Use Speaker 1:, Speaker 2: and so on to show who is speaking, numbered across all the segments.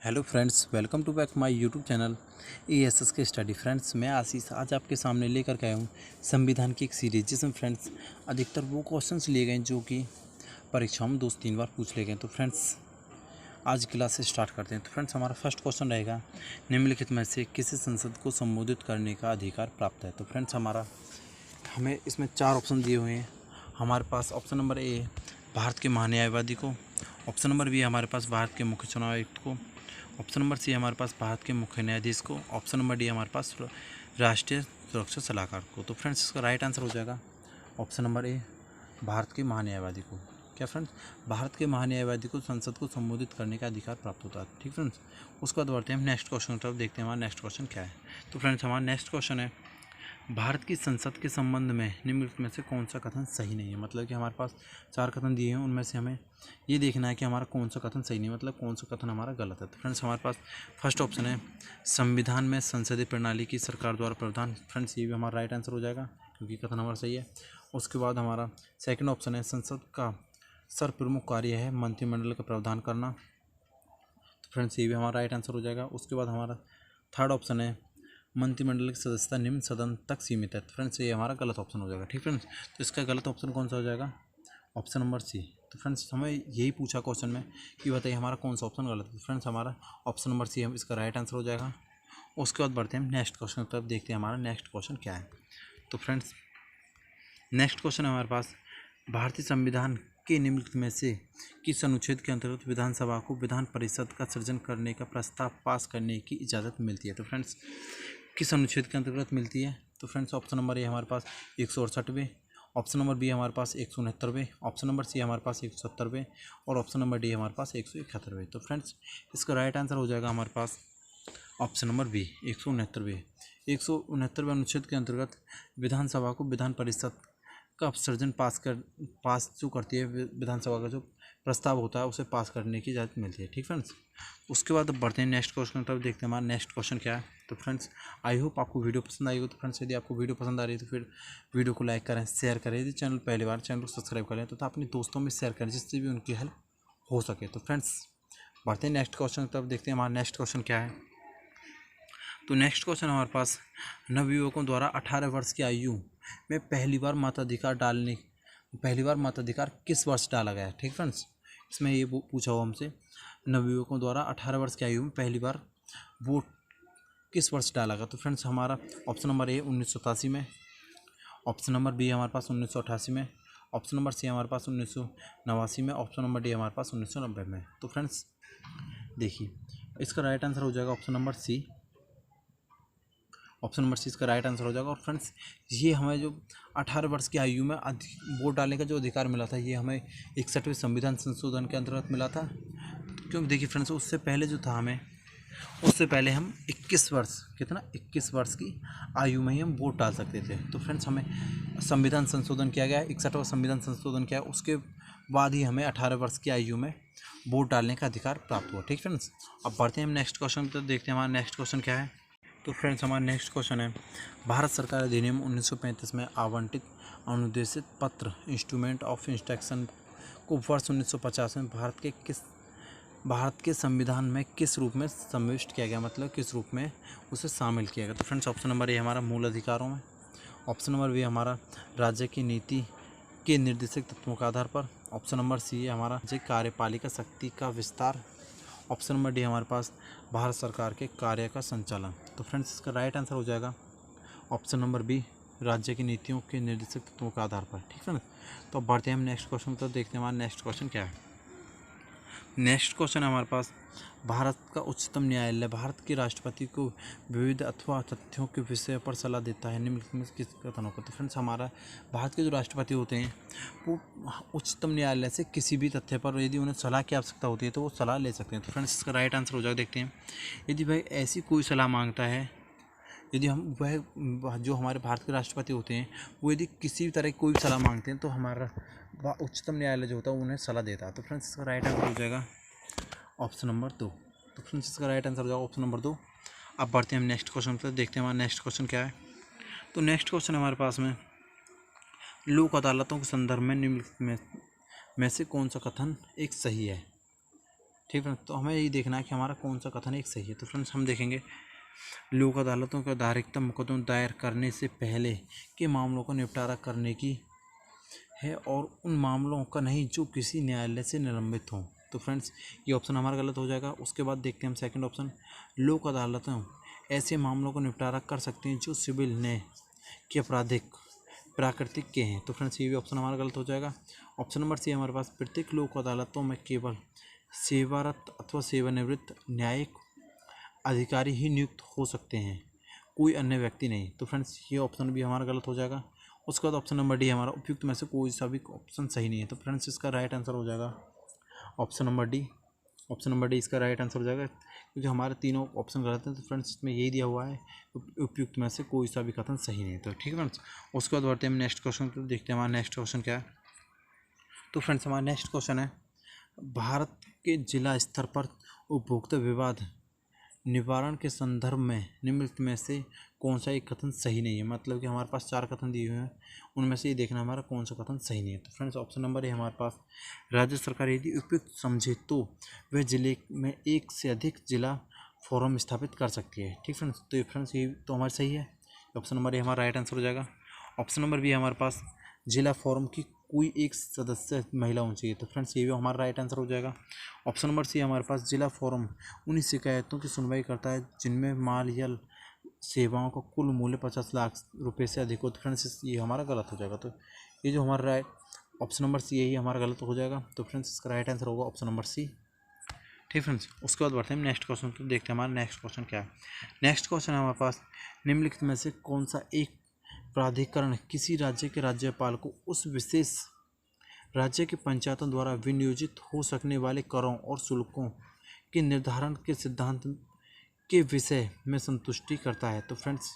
Speaker 1: Hello friends, welcome to back my YouTube channel ASS के study. Friends, मैं आशीष आज आपके सामने लेकर के आया हूँ संविधान की एक सीरीज, जिसमें फ्रेंड्स अधिकतर वो क्वेश्चंस लिए गए जो कि परीक्षाओं में 2 से 3 बार पूछ लिए गए। तो फ्रेंड्स, आज क्लास से स्टार्ट करते हैं। तो फ्रेंड्स, हमारा फर्स्ट क्वेश्चन रहेगा, निम्नलिखित में से किसी संसद को संबोधित करने का अधिकार प्राप्त है। तो फ्रेंड्स, हमें इसमें 4 ऑप्शन दिए हुए हैं। हमारे पास ऑप्शन नंबर ए भारत के महान्यायवादी को, ऑप्शन नंबर बी हमारे पास भारत के मुख्य चुनाव आयुक्त को, ऑप्शन नंबर सी हमारे पास भारत के मुख्य न्यायाधीश को, ऑप्शन नंबर डी हमारे पास राष्ट्रीय सुरक्षा सलाहकार को। तो फ्रेंड्स, इसका राइट आंसर हो जाएगा ऑप्शन नंबर ए भारत के महान्यायवादी को। क्या फ्रेंड्स, भारत के महान्यायवादी को संसद को संबोधित करने का अधिकार प्राप्त होता है। ठीक फ्रेंड्स, उसके बाद बढ़ते हैं हम नेक्स्ट क्वेश्चन की तरफ, देखते हैं हमारा नेक्स्ट क्वेश्चन क्या है। तो फ्रेंड्स, हमारा नेक्स्ट क्वेश्चन है, भारत की संसद के संबंध में निम्नलिखित में से कौन सा कथन सही नहीं है। मतलब कि हमारे पास 4 कथन दिए हैं, उनमें से हमें ये देखना है कि हमारा कौन सा कथन सही नहीं है, मतलब कौन सा कथन हमारा गलत है। तो फ्रेंड्स, हमारे पास फर्स्ट ऑप्शन है, संविधान में संसदीय प्रणाली की सरकार द्वारा प्रावधान। फ्रेंड्स, ये भी हमारा राइट आंसर हो जाएगा क्योंकि कथन हमारा सही है। उसके बाद हमारा सेकेंड ऑप्शन है, संसद का सर्वप्रमुख कार्य है मंत्रिमंडल का प्रावधान करना। तो फ्रेंड्स, ये भी हमारा राइट आंसर हो जाएगा। उसके बाद हमारा थर्ड ऑप्शन है, मंत्रिमंडल की सदस्यता निम्न सदन तक सीमित है। तो फ्रेंड्स, ये हमारा गलत ऑप्शन हो जाएगा। ठीक फ्रेंड्स, तो इसका गलत ऑप्शन कौन सा हो जाएगा, ऑप्शन नंबर सी। तो फ्रेंड्स, हमें यही पूछा क्वेश्चन में कि बताइए हमारा कौन सा ऑप्शन गलत है। तो फ्रेंड्स, हमारा ऑप्शन नंबर सी हम इसका राइट आंसर हो जाएगा। उसके बाद बढ़ते हैं हम नेक्स्ट क्वेश्चन की तरफ, देखते हैं हमारा नेक्स्ट क्वेश्चन क्या है। तो फ्रेंड्स, नेक्स्ट क्वेश्चन है हमारे पास, भारतीय संविधान के निम्नलिखित में से किस अनुच्छेद के अंतर्गत विधानसभा को विधान परिषद का सृजन करने का प्रस्ताव पास करने की इजाज़त मिलती है। तो फ्रेंड्स, किस अनुच्छेद के अंतर्गत मिलती है। तो फ्रेंड्स, ऑप्शन नंबर ए हमारे पास 168वें, ऑप्शन नंबर बी हमारे पास 169वें, ऑप्शन नंबर सी हमारे पास 170वें और ऑप्शन नंबर डी हमारे पास 171वें। तो फ्रेंड्स, इसका राइट आंसर हो जाएगा हमारे पास ऑप्शन नंबर बी 169वें। 169वें अनुच्छेद के अंतर्गत विधानसभा को विधान परिषद का सृजन पास जो करती है, विधानसभा का जो प्रस्ताव होता है उसे पास करने की इजाज़त मिलती है। ठीक फ्रेंड्स, उसके बाद अब बढ़ते हैं नेक्स्ट क्वेश्चन की तरफ, देखते हैं हमारा नेक्स्ट क्वेश्चन क्या है। तो फ्रेंड्स, आई होप आपको वीडियो पसंद आई हो। तो फ्रेंड्स, यदि आपको वीडियो पसंद आ रही है तो फिर वीडियो को लाइक करें, शेयर करें। यदि चैनल पहली बार, चैनल को सब्सक्राइब करें तथा अपने दोस्तों में शेयर करें जिससे भी उनकी हेल्प हो सके। तो फ्रेंड्स, बढ़ते हैं नेक्स्ट क्वेश्चन की तरफ, देखते हैं हमारा नेक्स्ट क्वेश्चन क्या है। तो नेक्स्ट क्वेश्चन हमारे पास, नवयुवकों द्वारा 18 वर्ष की आयु में पहली बार मताधिकार किस वर्ष डाला गया है। ठीक फ्रेंड्स, इसमें ये पूछा हुआ हमसे, नवयुवकों द्वारा 18 वर्ष की आयु में पहली बार वोट किस वर्ष डाला गया। तो फ्रेंड्स, हमारा ऑप्शन नंबर ए 1987 में, ऑप्शन नंबर बी हमारे पास 1988 में, ऑप्शन नंबर सी हमारे पास 1989 में, ऑप्शन नंबर डी हमारे पास 1990 में। तो फ्रेंड्स, देखिए इसका राइट आंसर हो जाएगा option number C. Option number C इसका राइट आंसर हो जाएगा। और फ्रेंड्स, ये हमें जो 18 वर्ष की आयु में वोट डालने का जो अधिकार मिला था, ये हमें 61वें संविधान संशोधन के अंतर्गत मिला था। क्योंकि देखिए फ्रेंड्स, उससे पहले जो था उससे पहले हम 21 वर्ष की आयु में ही हम वोट डाल सकते थे। तो फ्रेंड्स, हमें संविधान संशोधन किया गया, 61वां संविधान संशोधन किया, उसके बाद ही हमें 18 वर्ष की आयु में वोट डालने का अधिकार प्राप्त हुआ। ठीक फ्रेंड्स, अब बढ़ते हैं हम नेक्स्ट क्वेश्चन पर, देखते हैं हमारा नेक्स्ट क्वेश्चन क्या है। तो फ्रेंड्स, हमारा नेक्स्ट क्वेश्चन है, भारत सरकार अधिनियम 1935 में आवंटित अनुदेशित पत्र इंस्ट्रूमेंट ऑफ इंस्ट्रक्शन को वर्ष 1950 में भारत के संविधान में किस रूप में समाविष्ट किया गया, मतलब किस रूप में उसे शामिल किया गया। तो फ्रेंड्स, ऑप्शन नंबर ए हमारा मूल अधिकारों में, ऑप्शन नंबर बी हमारा राज्य की नीति के निर्देशक तत्वों के आधार पर, ऑप्शन नंबर सी हमारा राज्य कार्यपालिका शक्ति का विस्तार, ऑप्शन नंबर डी हमारे पास भारत सरकार के कार्य का संचालन। तो फ्रेंड्स, इसका राइट आंसर हो जाएगा ऑप्शन नंबर बी, राज्य की नीतियों के निर्देशक तत्वों के आधार पर। ठीक है ना, तो अब बढ़ते हैं हम नेक्स्ट क्वेश्चन पर, देखते हैं हमारा नेक्स्ट क्वेश्चन क्या है। नेक्स्ट क्वेश्चन है हमारे पास, भारत का उच्चतम न्यायालय भारत के राष्ट्रपति को विविध अथवा तथ्यों के विषय पर सलाह देता है, निम्नलिखित में किस कथनों का। तो फ्रेंड्स, हमारा भारत के जो राष्ट्रपति होते हैं वो उच्चतम न्यायालय से किसी भी तथ्य पर यदि उन्हें सलाह की आवश्यकता होती है तो वो सलाह ले सकते हैं। तो फ्रेंड्स, इसका राइट आंसर हो जाएगा, देखते हैं। यदि भाई ऐसी कोई सलाह मांगता है, यदि वह जो हमारे भारत के राष्ट्रपति होते हैं वो यदि किसी भी तरह की कोई सलाह मांगते हैं तो हमारा उच्चतम न्यायालय जो होता है उन्हें सलाह देता है। तो फ्रेंड्स, इसका राइट आंसर हो जाएगा ऑप्शन नंबर 2। तो फ्रेंड्स, इसका राइट आंसर हो जाएगा ऑप्शन नंबर 2। अब बढ़ते हैं हम नेक्स्ट क्वेश्चन पर, देखते हैं हमारा नेक्स्ट क्वेश्चन क्या है। तो नेक्स्ट क्वेश्चन हमारे पास में, लोक अदालतों के संदर्भ में निम्नलिखित में से कौन सा कथन एक सही है। ठीक है फ्रेंड्स। तो हमें यही देखना है कि हमारा कौन सा कथन एक सही है। तो फ्रेंड्स हम देखेंगे, लोक अदालतों का अधिकतम मुकदमे दायर करने से पहले के मामलों का निपटारा करने की है और उन मामलों का नहीं जो किसी न्यायालय से निलंबित हों। तो फ्रेंड्स ये ऑप्शन हमारा गलत हो जाएगा। उसके बाद देखते हैं हम सेकंड ऑप्शन, लोक अदालतें ऐसे मामलों का निपटारा कर सकते हैं जो सिविल न्याय के आपराधिक प्राकृतिक के हैं। तो फ्रेंड्स ये भी ऑप्शन हमारा गलत हो जाएगा। ऑप्शन नंबर सी हमारे पास, प्रत्येक लोक अदालतों में केवल सेवारत अथवा सेवानिवृत्त न्यायिक अधिकारी ही नियुक्त हो सकते हैं, कोई अन्य व्यक्ति नहीं। तो फ्रेंड्स ये ऑप्शन भी हमारा गलत हो जाएगा। उसके बाद ऑप्शन नंबर डी हमारा, उपयुक्त में से कोई सा भी ऑप्शन सही नहीं है। तो फ्रेंड्स इसका राइट आंसर हो जाएगा option number D. Option number D इसका राइट आंसर हो जाएगा, क्योंकि हमारे तीनों ऑप्शन गलत हैं। तो फ्रेंड्स इसमें यही दिया हुआ है, उपयुक्त में से कोई सा भी कथन सही नहीं है। तो ठीक है फ्रेंड्स। उसके बाद बढ़ते हैं हम नेक्स्ट क्वेश्चन पर, देखते हैं हमारा नेक्स्ट क्वेश्चन क्या है। तो फ्रेंड्स हमारा नेक्स्ट क्वेश्चन है, भारत के जिला स्तर पर उपभोक्ता विवाद निवारण के संदर्भ में निम्नलिखित में से कौन सा एक कथन सही नहीं है। मतलब कि हमारे पास 4 कथन दिए हुए हैं, उनमें से ये देखना हमारा कौन सा कथन सही नहीं है। तो फ्रेंड्स ऑप्शन नंबर ए हमारे पास, राज्य सरकार यदि उपयुक्त समझे तो वह जिले में एक से अधिक जिला फोरम स्थापित कर सकती है। ठीक फ्रेंड्स। तो ये फ्रेंड्स ये तो हमारा सही है, ऑप्शन नंबर ए हमारा राइट आंसर हो जाएगा। ऑप्शन नंबर बी हमारे पास, जिला फोरम की कोई एक सदस्य महिला होनी चाहिए। तो फ्रेंड्स ये भी हमारा राइट आंसर हो जाएगा। ऑप्शन नंबर सी हमारे पास, जिला फोरम उन्हीं शिकायतों की सुनवाई करता है जिनमें माल या सेवाओं का कुल मूल्य 50 लाख रुपए से अधिक हो। तो फ्रेंड्स ये हमारा गलत हो जाएगा। तो ये जो हमारा राइट ऑप्शन नंबर सी यही हमारा गलत हो जाएगा। तो फ्रेंड्स इसका राइट आंसर होगा ऑप्शन नंबर सी। ठीक फ्रेंड्स। उसके बाद बढ़ते हैं नेक्स्ट क्वेश्चन। तो देखते हैं हमारा नेक्स्ट क्वेश्चन क्या है। नेक्स्ट क्वेश्चन है हमारे पास, निम्नलिखित में से कौन सा एक प्राधिकरण किसी राज्य के राज्यपाल को उस विशेष राज्य के पंचायतों द्वारा विनियोजित हो सकने वाले करों और शुल्कों के निर्धारण के सिद्धांत के विषय में संतुष्टि करता है। तो फ्रेंड्स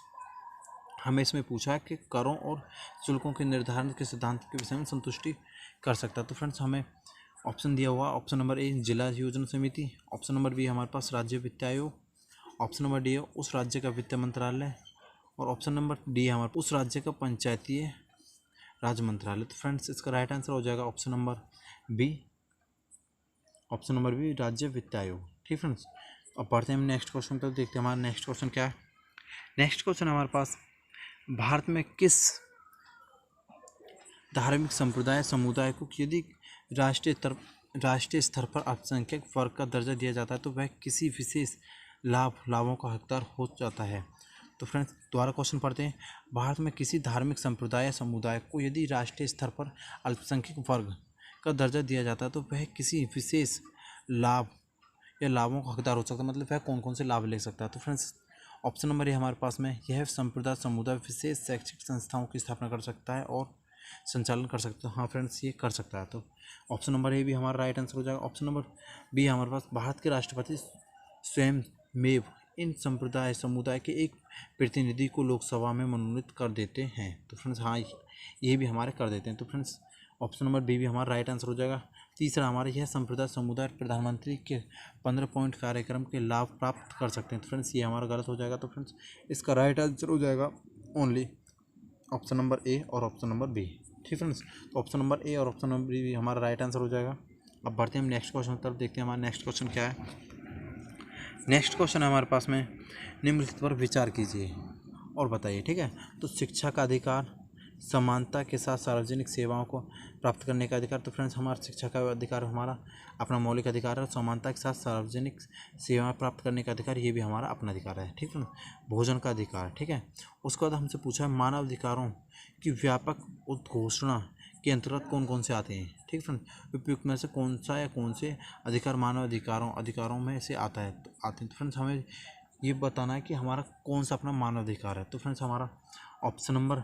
Speaker 1: हमें इसमें पूछा है कि करों और शुल्कों के निर्धारण के सिद्धांत के विषय में संतुष्टि कर सकता है। तो फ्रेंड्स हमें ऑप्शन दिया हुआ, ऑप्शन नंबर ए जिला योजना समिति, ऑप्शन नंबर बी हमारे पास राज्य वित्त आयोग, ऑप्शन नंबर डी उस राज्य का वित्त मंत्रालय, और ऑप्शन नंबर डी हमारे उस राज्य का पंचायतीय राज मंत्रालय। तो फ्रेंड्स इसका राइट आंसर हो जाएगा option number B, option number B राज्य वित्त आयोग। ठीक फ्रेंड्स। अब पढ़ते हैं हम नेक्स्ट क्वेश्चन पर, देखते हैं हमारा नेक्स्ट क्वेश्चन क्या है। नेक्स्ट क्वेश्चन हमारे पास, भारत में किस धार्मिक संप्रदाय समुदाय को यदि राष्ट्रीय स्तर पर अल्पसंख्यक वर्ग का दर्जा दिया जाता है तो वह किसी विशेष लाभों का हकदार हो जाता है। तो फ्रेंड्स दोबारा क्वेश्चन पढ़ते हैं, भारत में किसी धार्मिक संप्रदाय या समुदाय को यदि राष्ट्रीय स्तर पर अल्पसंख्यक वर्ग का दर्जा दिया जाता है तो वह किसी विशेष लाभ या लाभों का हकदार हो सकता है। मतलब वह कौन कौन से लाभ ले सकता है। तो फ्रेंड्स ऑप्शन नंबर ए हमारे पास में, यह संप्रदाय समुदाय विशेष शैक्षिक संस्थाओं की स्थापना कर सकता है और संचालन कर सकता है। हाँ फ्रेंड्स ये कर सकता है। तो ऑप्शन नंबर ए भी हमारा राइट आंसर हो जाएगा। ऑप्शन नंबर बी हमारे पास, भारत के राष्ट्रपति स्वयं मेव इन संप्रदाय समुदाय के एक प्रतिनिधि को लोकसभा में मनोनीत कर देते हैं। तो फ्रेंड्स हाँ ये भी हमारे कर देते हैं। तो फ्रेंड्स ऑप्शन नंबर बी भी हमारा राइट आंसर हो जाएगा। तीसरा हमारा, यह संप्रदाय समुदाय प्रधानमंत्री के 15 पॉइंट कार्यक्रम के लाभ प्राप्त कर सकते हैं। तो फ्रेंड्स ये हमारा गलत हो जाएगा। तो फ्रेंड्स इसका राइट आंसर हो जाएगा ओनली ऑप्शन नंबर ए और ऑप्शन नंबर बी। ठीक फ्रेंड्स। तो ऑप्शन नंबर ए और ऑप्शन नंबर बी हमारा राइट आंसर हो जाएगा। अब बढ़ते हैं हम नेक्स्ट क्वेश्चन की तरफ, देखते हैं हमारा नेक्स्ट क्वेश्चन क्या है। नेक्स्ट क्वेश्चन है हमारे पास में, निम्नलिखित पर विचार कीजिए और बताइए। ठीक है। तो शिक्षा का अधिकार, समानता के साथ सार्वजनिक सेवाओं को प्राप्त करने का अधिकार। तो फ्रेंड्स हमारा शिक्षा का अधिकार हमारा अपना मौलिक अधिकार है। समानता के साथ सार्वजनिक सेवाएं प्राप्त करने का अधिकार ये भी हमारा अपना अधिकार है। ठीक है। भोजन का अधिकार। ठीक है। उसके बाद हमसे पूछा है, मानव अधिकारों की व्यापक उद्घोषणा के अंतर्गत कौन कौन से आते हैं। ठीक फ्रेंड, उपयुक्त में से कौन सा या कौन से अधिकार मानव अधिकारों में से आता है आते हैं। तो फ्रेंड्स हमें ये बताना है कि हमारा कौन सा अपना मानव अधिकार है। तो फ्रेंड्स हमारा ऑप्शन नंबर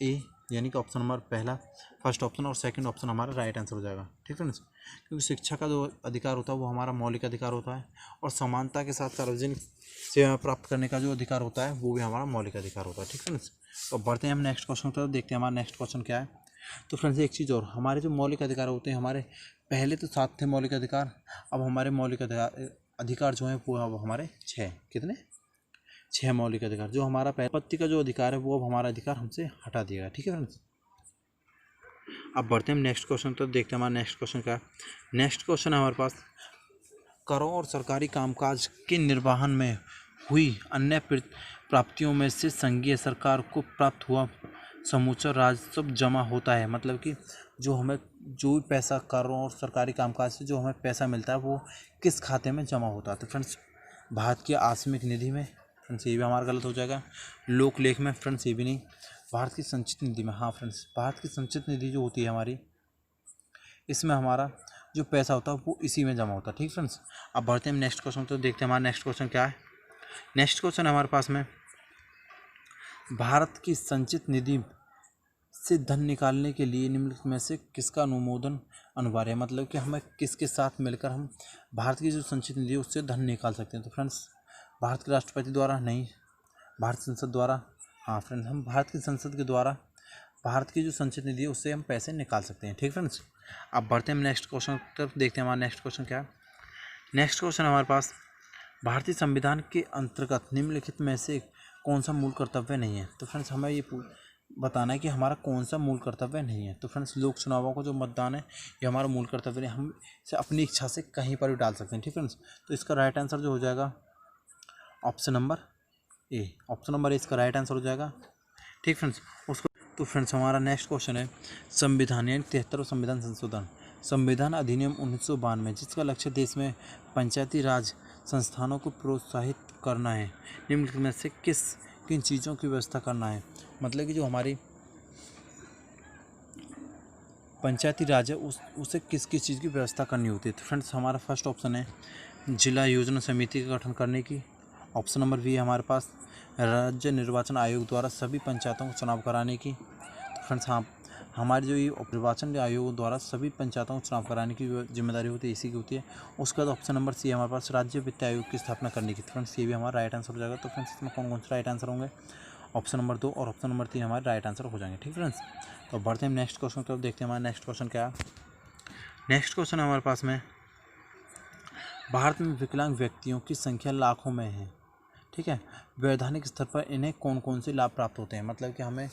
Speaker 1: ए यानी कि ऑप्शन नंबर पहला फर्स्ट ऑप्शन और सेकंड ऑप्शन हमारा राइट आंसर हो जाएगा। ठीक फ्रेंड्स, क्योंकि शिक्षा का जो अधिकार होता है वो हमारा मौलिक अधिकार होता है और समानता के साथ सार्वजनिक सेवा प्राप्त करने का जो अधिकार होता है वो भी हमारा मौलिक अधिकार होता है। ठीक फ्रेंड्स, तो बढ़ते हैं हम नेक्स्ट क्वेश्चन की तरफ, देखते हैं हमारा नेक्स्ट क्वेश्चन क्या है। तो फ्रेंड्स एक चीज़ और, हमारे जो मौलिक अधिकार होते हैं हमारे पहले तो 7 थे मौलिक अधिकार, अब हमारे मौलिक अधिकार जो है वो अब हमारे 6, कितने 6 मौलिक अधिकार। जो हमारा संपत्ति का जो अधिकार है वो अब हमारा अधिकार हमसे हटा दिएगा। ठीक है फ्रेंड्स, अब बढ़ते हैं हम नेक्स्ट क्वेश्चन तो देखते हैं हमारा नेक्स्ट क्वेश्चन क्या है। नेक्स्ट क्वेश्चन है हमारे पास, करों और सरकारी कामकाज के निर्वहन में हुई अन्य प्राप्तियों में से संघीय सरकार को प्राप्त हुआ समूचा राजस्व जमा होता है। मतलब कि जो हमें जो भी पैसा करों और सरकारी कामकाज से जो हमें पैसा मिलता है वो किस खाते में जमा होता है। तो फ्रेंड्स भारत की आकस्मिक निधि में, फ्रेंड्स ये भी हमारा गलत हो जाएगा। लोकलेख में, फ्रेंड्स ये भी नहीं। भारत की संचित निधि में, हाँ फ्रेंड्स भारत की संचित निधि जो होती है हमारी, इसमें हमारा जो पैसा होता है वो इसी में जमा होता है। ठीक फ्रेंड्स, अब बढ़ते हैं नेक्स्ट क्वेश्चन। तो देखते हैं हमारा नेक्स्ट क्वेश्चन क्या है। नेक्स्ट क्वेश्चन हमारे पास में, भारत की संचित निधि से धन निकालने के लिए निम्नलिखित में से किसका अनुमोदन अनिवार्य है। मतलब कि हमें किसके साथ मिलकर हम भारत की जो संचित निधि है उससे धन निकाल सकते हैं। तो फ्रेंड्स भारत के राष्ट्रपति द्वारा नहीं, भारत संसद द्वारा, हाँ फ्रेंड्स हम भारत की संसद के द्वारा भारत की जो संचित निधि है उससे हम पैसे निकाल सकते हैं। ठीक फ्रेंड्स, अब बढ़ते हैं हम नेक्स्ट क्वेश्चन तरफ। देखते हैं हमारा नेक्स्ट क्वेश्चन क्या है। नेक्स्ट क्वेश्चन हमारे पास, भारतीय संविधान के अंतर्गत निम्नलिखित में से कौन सा मूल कर्तव्य नहीं है। तो फ्रेंड्स हमें ये बताना है कि हमारा कौन सा मूल कर्तव्य नहीं है। तो फ्रेंड्स लोक चुनावों को जो मतदान है ये हमारा मूल कर्तव्य नहीं, हम इसे अपनी इच्छा से कहीं पर भी डाल सकते हैं। ठीक फ्रेंड्स, तो इसका राइट आंसर जो हो जाएगा option number A. Option number A इसका राइट आंसर हो जाएगा। ठीक फ्रेंड्स, उसको तो फ्रेंड्स हमारा नेक्स्ट क्वेश्चन है संविधान यानी 73वां संविधान संशोधन, संविधान अधिनियम 1992, जिसका लक्ष्य देश में पंचायती राज संस्थानों को प्रोत्साहित करना है। निम्नलिखित में से किन चीज़ों की व्यवस्था करना है। मतलब कि जो हमारी पंचायती राज है उसे किस किस चीज़ की व्यवस्था करनी होती है। तो फ्रेंड्स हमारा फर्स्ट ऑप्शन है जिला योजना समिति का गठन करने की। ऑप्शन नंबर बी है हमारे पास राज्य निर्वाचन आयोग द्वारा सभी पंचायतों को चुनाव कराने की। तो फ्रेंड्स हाँ हमारी जो ये निर्वाचन आयोग द्वारा सभी पंचायतों को चुनाव कराने की जिम्मेदारी होती है, इसी की होती है। उसके बाद ऑप्शन नंबर सी है हमारे पास राज्य वित्त आयोग की स्थापना करने की। तो फ्रेंड्स ये भी हमारा राइट आंसर हो जाएगा। तो फ्रेंड्स इसमें कौन कौन से राइट आंसर होंगे, ऑप्शन नंबर 2 और ऑप्शन नंबर 3 हमारे राइट आंसर हो जाएंगे। ठीक फ्रेंड्स, तो बढ़ते हैं नेक्स्ट क्वेश्चन की तरफ। देखते हैं हमारा नेक्स्ट क्वेश्चन क्या है। नेक्स्ट क्वेश्चन हमारे पास में, भारत में विकलांग व्यक्तियों की संख्या लाखों में है। ठीक है, वैधानिक स्तर पर इन्हें कौन कौन से लाभ प्राप्त होते हैं। मतलब कि हमें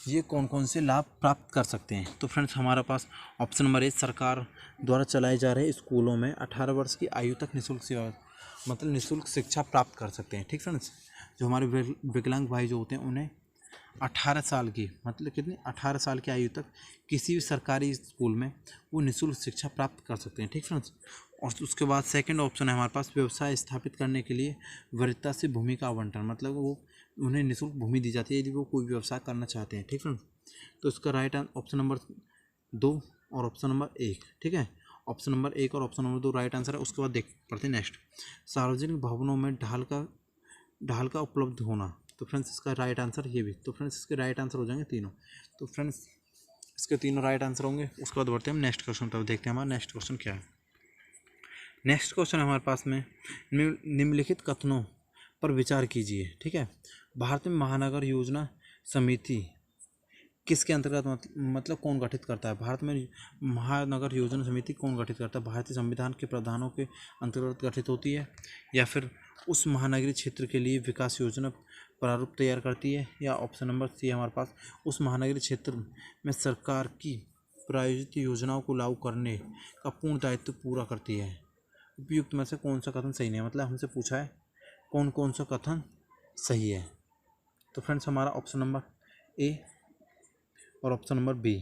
Speaker 1: ये कौन कौन से लाभ प्राप्त कर सकते हैं। तो फ्रेंड्स हमारे पास ऑप्शन नंबर ए सरकार द्वारा चलाए जा रहे स्कूलों में 18 वर्ष की आयु तक निःशुल्क सेवा, मतलब निःशुल्क शिक्षा प्राप्त कर सकते हैं। ठीक फ्रेंड्स, जो हमारे विकलांग भाई जो होते हैं उन्हें 18 साल की, मतलब कितनी 18 साल की आयु तक किसी भी सरकारी स्कूल में वो निःशुल्क शिक्षा प्राप्त कर सकते हैं। ठीक फ्रेंड्स, और उसके बाद सेकंड ऑप्शन है हमारे पास व्यवसाय स्थापित करने के लिए वरीयता से भूमि का आवंटन, मतलब वो उन्हें निःशुल्क भूमि दी जाती है यदि वो कोई व्यवसाय करना चाहते हैं। ठीक फ्रेंड्स, तो इसका राइट ऑप्शन नंबर 2 और ऑप्शन नंबर 1। ठीक है, ऑप्शन नंबर 1 और ऑप्शन नंबर 2 राइट आंसर है। उसके बाद देख पढ़ते हैं नेक्स्ट, सार्वजनिक भवनों में ढाल का उपलब्ध होना। तो फ्रेंड्स इसका राइट आंसर ये भी, तो फ्रेंड्स इसके राइट आंसर हो जाएंगे तीनों। तो फ्रेंड्स इसके तीनों राइट आंसर होंगे। उसके बाद बढ़ते हैं हम नेक्स्ट क्वेश्चन पर। देखते हैं हमारा नेक्स्ट क्वेश्चन क्या है। नेक्स्ट क्वेश्चन हमारे पास में, निम्नलिखित कथनों पर विचार कीजिए। ठीक है, भारत में महानगर योजना समिति किसके अंतर्गत मतलब कौन गठित करता है। भारत में महानगर योजना समिति कौन गठित करता है, भारतीय संविधान के प्रावधानों के अंतर्गत गठित होती है, या फिर उस महानगरीय क्षेत्र के लिए विकास योजना प्रारूप तैयार करती है, या ऑप्शन नंबर सी हमारे पास उस महानगरीय क्षेत्र में सरकार की प्रायोजित योजनाओं को लागू करने का पूर्ण दायित्व पूरा करती है। उपयुक्त में से कौन सा कथन सही नहीं है, मतलब हमसे पूछा है कौन कौन सा कथन सही है। तो फ्रेंड्स हमारा ऑप्शन नंबर ए और ऑप्शन नंबर बी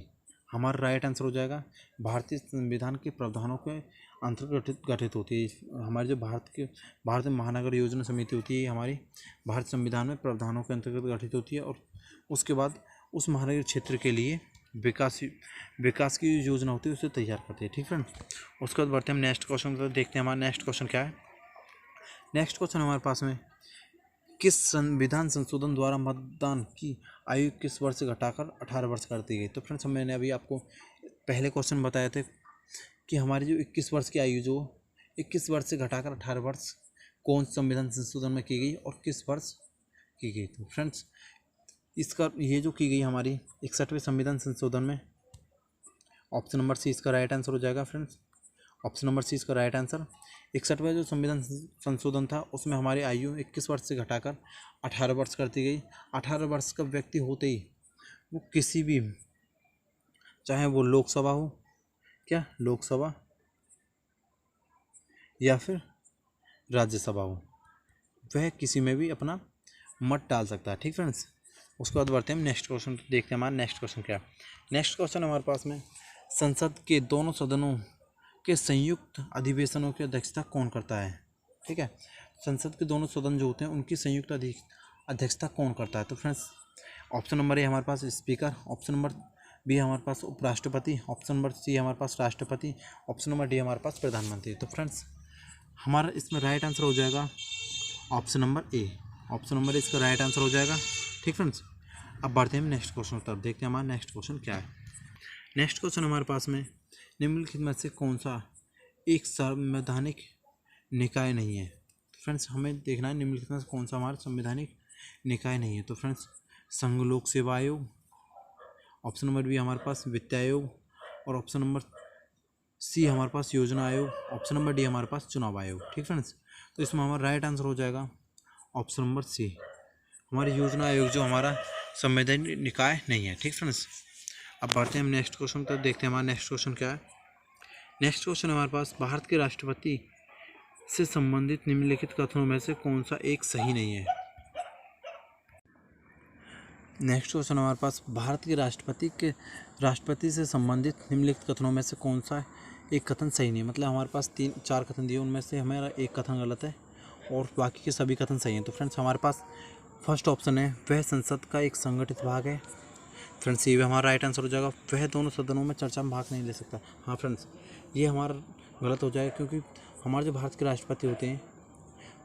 Speaker 1: हमारा राइट आंसर हो जाएगा। भारतीय संविधान के प्रावधानों के अंतर्गत गठित होती है हमारी जो भारत में महानगर योजना समिति होती है, हमारी भारत संविधान में प्रावधानों के अंतर्गत गठित होती है, और उसके बाद उस महानगर क्षेत्र के लिए विकास की योजना होती है उसे तैयार करती है। ठीक फ्रेंड्स, उसके बाद बढ़ते हैं हम नेक्स्ट क्वेश्चन पर। देखते हैं हमारा नेक्स्ट क्वेश्चन क्या है। नेक्स्ट क्वेश्चन हमारे पास में, किस संविधान संशोधन द्वारा मतदान की आयु किस वर्ष से घटाकर 18 वर्ष कर दी गई। तो फ्रेंड्स मैंने अभी आपको पहले क्वेश्चन बताए थे कि हमारी जो 21 वर्ष की आयु जो 21 वर्ष से घटाकर 18 वर्ष कौन संविधान संशोधन में की गई और किस वर्ष की गई। तो फ्रेंड्स इसका ये जो की गई हमारी 61वें संविधान संशोधन में, ऑप्शन नंबर सी इसका राइट आंसर हो जाएगा। फ्रेंड्स ऑप्शन नंबर सी इसका राइट आंसर। 61वां जो संविधान संशोधन था उसमें हमारी आयु 21 वर्ष से घटाकर 18 वर्ष कर दी गई। 18 वर्ष का व्यक्ति होते ही वो किसी भी, चाहे वो लोकसभा हो, क्या लोकसभा या फिर राज्यसभा हो, वह किसी में भी अपना मत डाल सकता है। ठीक फ्रेंड्स, उसके बाद बढ़ते हैं हम नेक्स्ट क्वेश्चन, देखते हैं हमारा नेक्स्ट क्वेश्चन क्या है। नेक्स्ट क्वेश्चन हमारे पास में, संसद के दोनों सदनों के संयुक्त अधिवेशनों की अध्यक्षता कौन करता है। ठीक है, संसद के दोनों सदन जो होते हैं उनकी संयुक्त अध्यक्षता कौन करता है। तो फ्रेंड्स, ऑप्शन नंबर ए हमारे पास स्पीकर, ऑप्शन नंबर बी हमारे पास उपराष्ट्रपति, ऑप्शन नंबर सी हमारे पास राष्ट्रपति, ऑप्शन नंबर डी हमारे पास प्रधानमंत्री। तो फ्रेंड्स, हमारा इसमें राइट आंसर हो जाएगा option number A. Option number A इसका राइट आंसर हो जाएगा। ठीक फ्रेंड्स, अब बढ़ते हैं हम नेक्स्ट क्वेश्चन की तरफ, देखते हैं हमारा नेक्स्ट क्वेश्चन क्या है। नेक्स्ट क्वेश्चन हमारे पास में, निम्नलिखित में से कौन सा एक संवैधानिक निकाय नहीं है। तो फ्रेंड्स, हमें देखना है निम्नलिखित में से कौन सा हमारा संवैधानिक निकाय नहीं है। तो फ्रेंड्स, संघ लोक सेवा आयोग, ऑप्शन नंबर बी हमारे पास वित्त आयोग, और ऑप्शन नंबर सी हमारे पास योजना आयोग, ऑप्शन नंबर डी हमारे पास चुनाव आयोग। ठीक फ्रेंड्स, तो इसमें हमारा राइट आंसर हो जाएगा ऑप्शन नंबर सी, हमारी योजना आयोग जो हमारा संवैधानिक निकाय नहीं है। ठीक फ्रेंड्स, अब बढ़ते हैं हम नेक्स्ट क्वेश्चन पर, देखते हैं हमारा नेक्स्ट क्वेश्चन क्या है। नेक्स्ट क्वेश्चन हमारे पास, भारत के राष्ट्रपति से संबंधित निम्नलिखित कथनों में से कौन सा एक सही नहीं है। नेक्स्ट क्वेश्चन हमारे पास, भारत के राष्ट्रपति से संबंधित निम्नलिखित कथनों में से कौन सा एक कथन सही नहीं है। मतलब हमारे पास 3-4 कथन दिए, उनमें से हमारा एक कथन गलत है और बाकी के सभी कथन सही हैं। तो फ्रेंड्स, हमारे पास फर्स्ट ऑप्शन है, वह संसद का एक संगठित भाग है। फ्रेंड्स, ये भी हमारा राइट आंसर हो जाएगा। वह दोनों सदनों में चर्चा में भाग नहीं ले सकता। हाँ फ्रेंड्स, ये हमारा गलत हो जाएगा, क्योंकि हमारे जो भारत के राष्ट्रपति होते हैं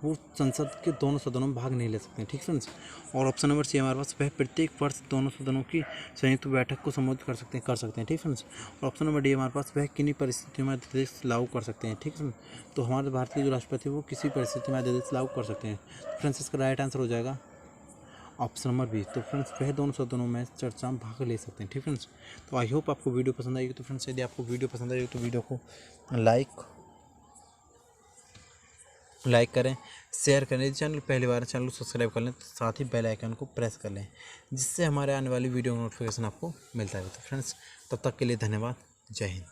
Speaker 1: वो संसद के दोनों सदनों में भाग नहीं ले सकते हैं। ठीक फ्रेंड्स, और ऑप्शन नंबर सी हमारे पास, वह प्रत्येक वर्ष दोनों सदनों की संयुक्त बैठक को संबोधित कर सकते हैं। ठीक फ्रेंड्स, और ऑप्शन नंबर डी हमारे पास, वह किन्हीं परिस्थितियों में अध्यादेश लागू कर सकते हैं। ठीक फ्रेंड्स, तो हमारे भारत के जो राष्ट्रपति है वो किसी परिस्थिति में अध्यादेश लागू कर सकते हैं। तो फ्रेंड्स, इसका राइट आंसर हो जाएगा ऑप्शन नंबर बी। तो फ्रेंड्स, वह दोनों सदनों में चर्चा में भाग ले सकते हैं। ठीक फ्रेंड्स, तो आई होप आपको वीडियो पसंद आएगी। तो फ्रेंड्स, यदि आपको वीडियो पसंद आएगी तो वीडियो को लाइक करें, शेयर करें। यदि चैनल पहली बार चैनल को सब्सक्राइब कर लें, तो साथ ही बेल आइकन को प्रेस कर लें, जिससे हमारे आने वाली वीडियो नोटिफिकेशन आपको मिलता है। तो फ्रेंड्स, तब तक के लिए धन्यवाद। जय हिंद।